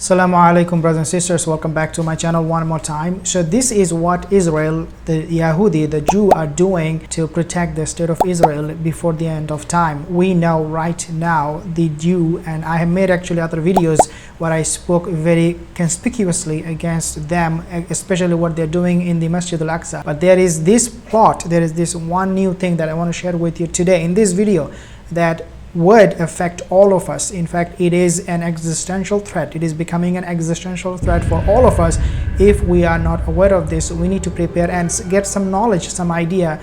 Assalamu alaikum, brothers and sisters. Welcome back to my channel one more time. So this is what Israel, the Yahudi, the Jew, are doing to protect the state of Israel before the end of time. We know right now the Jew, and I have made actually other videos where I spoke very conspicuously against them, especially what they're doing in the Masjid al-Aqsa. But there is this plot, there is this one new thing that I want to share with you today in this video that would affect all of us. In fact, it is an existential threat. It is becoming an existential threat for all of us. If we are not aware of this, we need to prepare and get some knowledge, some idea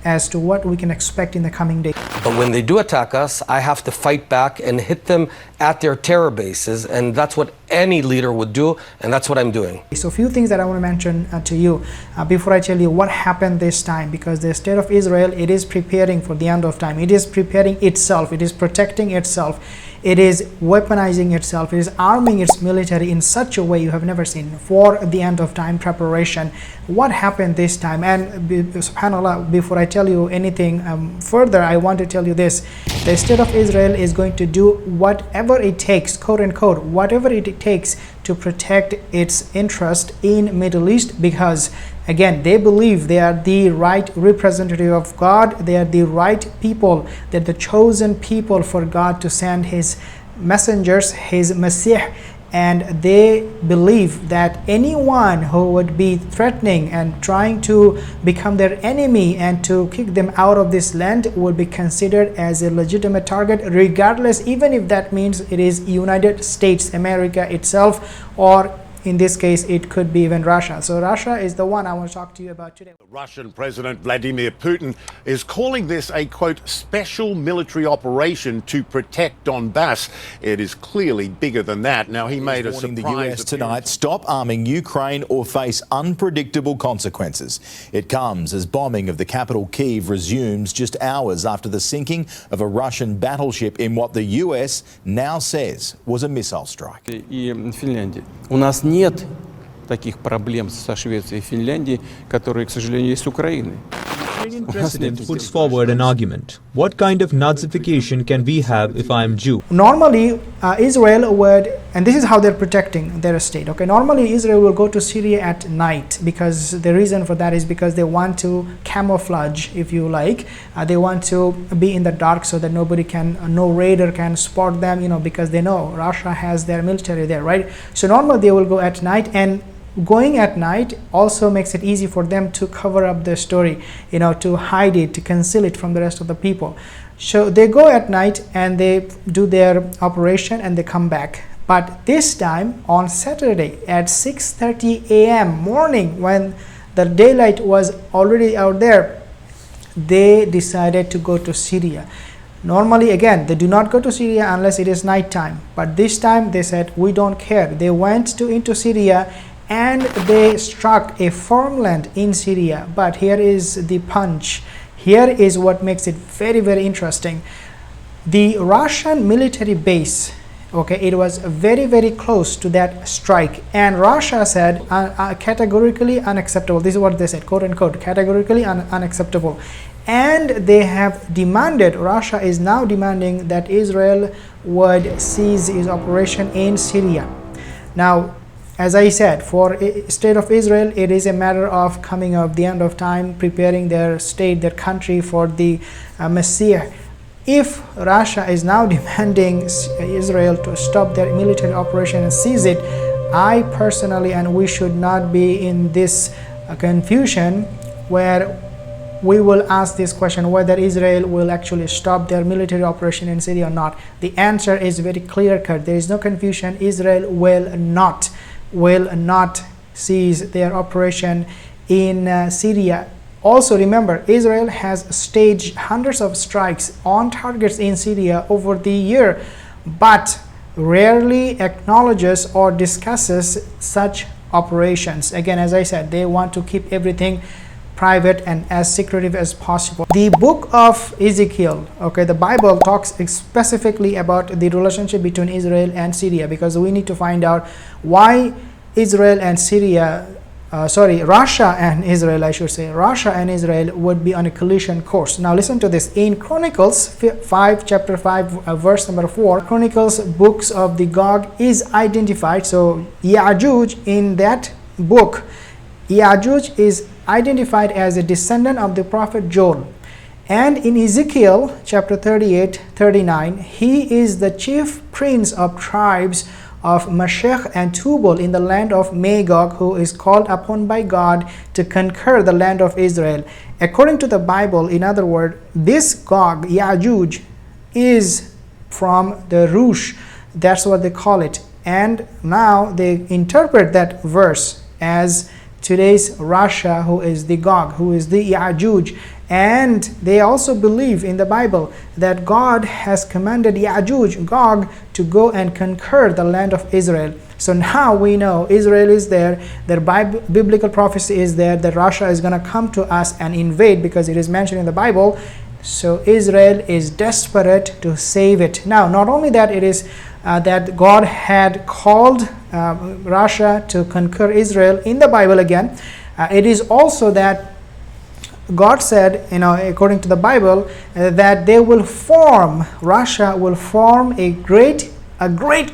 as to what we can expect in the coming days. But when they do attack us, I have to fight back and hit them at their terror bases, and that's what any leader would do, and that's what I'm doing. So a few things that I want to mention to you before I tell you what happened this time, because the state of Israel, it is preparing for the end of time. It is preparing itself. It is protecting itself. It is weaponizing itself. It is arming its military in such a way you have never seen for the end of time preparation. What happened this time? And subhanAllah, before I tell you anything further, I want to tell you this. The state of Israel is going to do whatever it takes, quote unquote, whatever it takes to protect its interest in Middle East, because again, they believe they are the right representative of God. They are the right people. They're the chosen people for God to send His messengers, His Messiah. And they believe that anyone who would be threatening and trying to become their enemy and to kick them out of this land would be considered as a legitimate target, regardless, even if that means it is United States, America itself, or in this case, it could be even Russia. So Russia is the one I want to talk to you about today. Russian President Vladimir Putin is calling this a, quote, special military operation to protect Donbass. It is clearly bigger than that. Now, he made a surprise the US tonight, stop arming Ukraine or face unpredictable consequences. It comes as bombing of the capital Kyiv resumes just hours after the sinking of a Russian battleship in what the US now says was a missile strike. У нас нет таких проблем со Швецией и Финляндией, которые, к сожалению, есть с Украиной. The Ukrainian president puts forward an argument. What kind of Nazification can we have if I am Jew? Normally, Israel would, and this is how they're protecting their state. Okay, normally Israel will go to Syria at night, because the reason for that is because they want to camouflage, if you like. They want to be in the dark so that nobody can, no raider can spot them, because they know Russia has their military there, right? So normally they will go at night, and going at night also makes it easy for them to cover up the story, to hide it, to conceal it from the rest of the people. So they go at night and they do their operation and they come back. But this time on Saturday at 6:30 a.m. morning, when the daylight was already out there, they decided to go to Syria. Normally, again, they do not go to Syria unless it is nighttime. But this time they said, we don't care. They went into Syria and they struck a farmland in Syria. But here is the punch. Here is what makes it very, very interesting. The Russian military base, okay, it was very, very close to that strike. And Russia said categorically unacceptable. This is what they said, quote unquote, categorically unacceptable. And they have demanded, Russia is now demanding that Israel would cease its operation in Syria. Now, as I said, for state of Israel, it is a matter of coming of the end of time, preparing their state, their country for the Messiah. If Russia is now demanding Israel to stop their military operation and seize it, I personally, and we should not be in this confusion where we will ask this question whether Israel will actually stop their military operation in Syria or not. The answer is very clear-cut. There is no confusion. Israel will not cease their operation in Syria. Also remember, Israel has staged hundreds of strikes on targets in Syria over the year, but rarely acknowledges or discusses such operations. Again, as I said, they want to keep everything private and as secretive as possible. The book of Ezekiel, okay, the Bible talks specifically about the relationship between Israel and Syria, because we need to find out why Israel and Syria Russia and Israel, I should say, Russia and Israel would be on a collision course. Now listen to this. In Chronicles 5, chapter 5, verse number 4, Chronicles books of the GOG is identified. So Yajuj, in that book, Yajuj is identified as a descendant of the prophet Joel. And in Ezekiel chapter 38, 39, he is the chief prince of tribes of Meshech and Tubal in the land of Magog, who is called upon by God to conquer the land of Israel. According to the Bible, in other words, this Gog, Yajuj, is from the Rush. That's what they call it. And now they interpret that verse as today's Russia, who is the Gog, who is the Yajuj. And they also believe in the Bible that God has commanded Yajuj, Gog, to go and conquer the land of Israel. So now we know Israel is there, their biblical prophecy is there, that Russia is going to come to us and invade because it is mentioned in the Bible. So Israel is desperate to save it. Now, not only that, it is that God had called Russia to conquer Israel in the Bible again. It is also that God said, according to the Bible, that they will form, Russia will form a great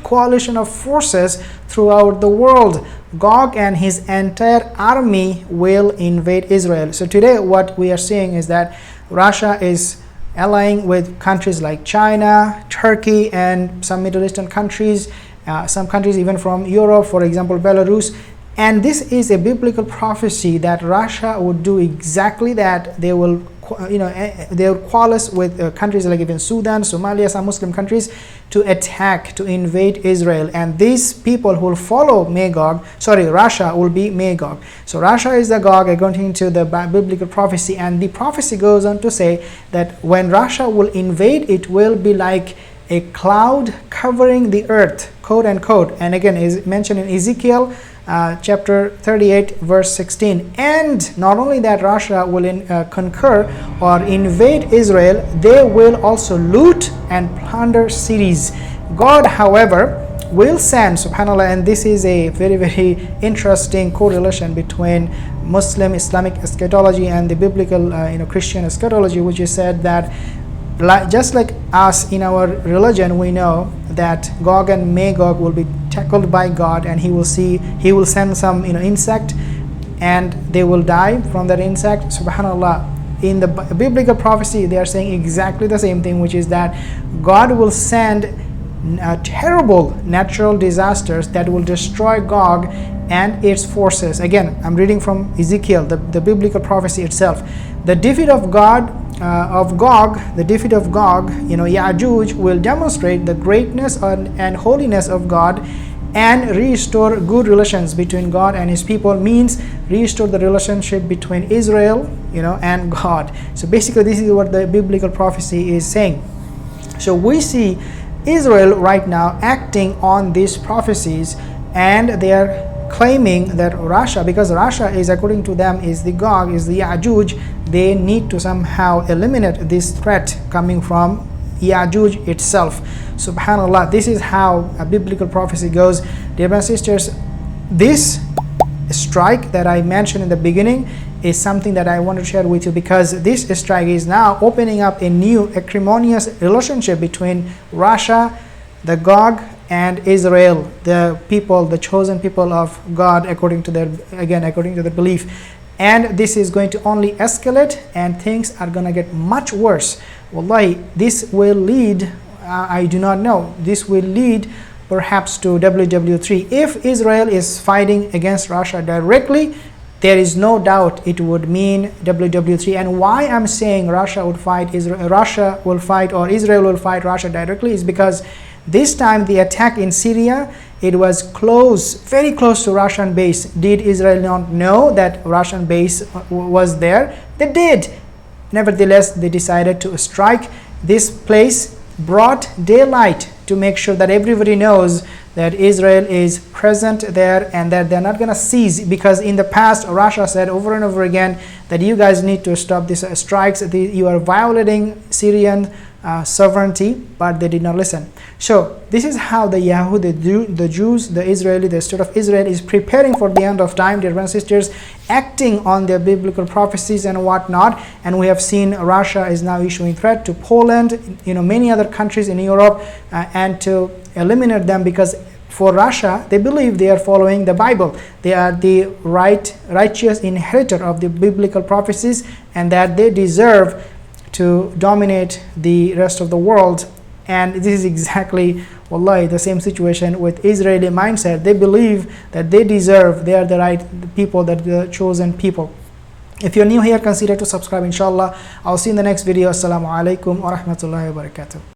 coalition of forces throughout the world. Gog and his entire army will invade Israel. So today what we are seeing is that Russia is allying with countries like China, Turkey, and some Middle Eastern countries, some countries even from Europe, for example, Belarus. And this is a biblical prophecy that Russia would do exactly that. They will, they will coalesce with countries like even Sudan, Somalia, some Muslim countries, to attack, to invade Israel. And these people who will follow Russia will be Magog. So Russia is the Gog according to the biblical prophecy. And the prophecy goes on to say that when Russia will invade, it will be like a cloud covering the earth, quote unquote. And again, is mentioned in Ezekiel chapter 38, verse 16. And not only that Russia will conquer or invade Israel, they will also loot and plunder cities. God, however, will send, subhanAllah, and this is a very, very interesting correlation between Muslim Islamic eschatology and the biblical Christian eschatology, which is said that just like us in our religion, we know that Gog and Magog will be tackled by God, and he will send some insect, and they will die from that insect. Subhanallah, in the biblical prophecy they are saying exactly the same thing, which is that God will send terrible natural disasters that will destroy Gog and its forces. Again, I'm reading from Ezekiel, the biblical prophecy itself. The defeat of Gog, Yajuj, will demonstrate the greatness and holiness of God and restore good relations between God and his people, means restore the relationship between Israel, and God. So basically this is what the biblical prophecy is saying. So we see Israel right now acting on these prophecies, and they are claiming that Russia, because Russia is, according to them, is the Gog, is the Yajuj, they need to somehow eliminate this threat coming from Yajuj itself. Subhanallah, this is how a biblical prophecy goes. Dear brothers and sisters, this strike that I mentioned in the beginning is something that I want to share with you, because this strike is now opening up a new acrimonious relationship between Russia, the Gog, and Israel, the people, the chosen people of God, according to their belief. And this is going to only escalate, and things are going to get much worse. Wallahi, this will lead, I do not know, this will lead perhaps to WW3. If Israel is fighting against Russia directly, there is no doubt it would mean WW3. And why I'm saying Russia will fight Israel or Israel will fight Russia directly is because this time the attack in Syria, it was close, very close to Russian base. Did Israel not know that Russian base was there? They did. Nevertheless, they decided to strike this place, brought daylight to make sure that everybody knows that Israel is present there and that they're not going to cease, because in the past Russia said over and over again that you guys need to stop these strikes, you are violating Syrian sovereignty, but they did not listen. So this is how the Yahud, the Jews, the Israeli, the state of Israel is preparing for the end of time, dear brothers and sisters, acting on their biblical prophecies and whatnot. And we have seen Russia is now issuing threat to Poland, many other countries in Europe, and to eliminate them, because for Russia, they believe they are following the Bible. They are the righteous inheritor of the biblical prophecies, and that they deserve to dominate the rest of the world. And this is exactly, wallahi, the same situation with Israeli mindset. They believe that they are the right people, that the chosen people. If you're new here, consider to subscribe, inshallah. I'll see you in the next video. Assalamu alaikum wa rahmatullahi wa barakatuh.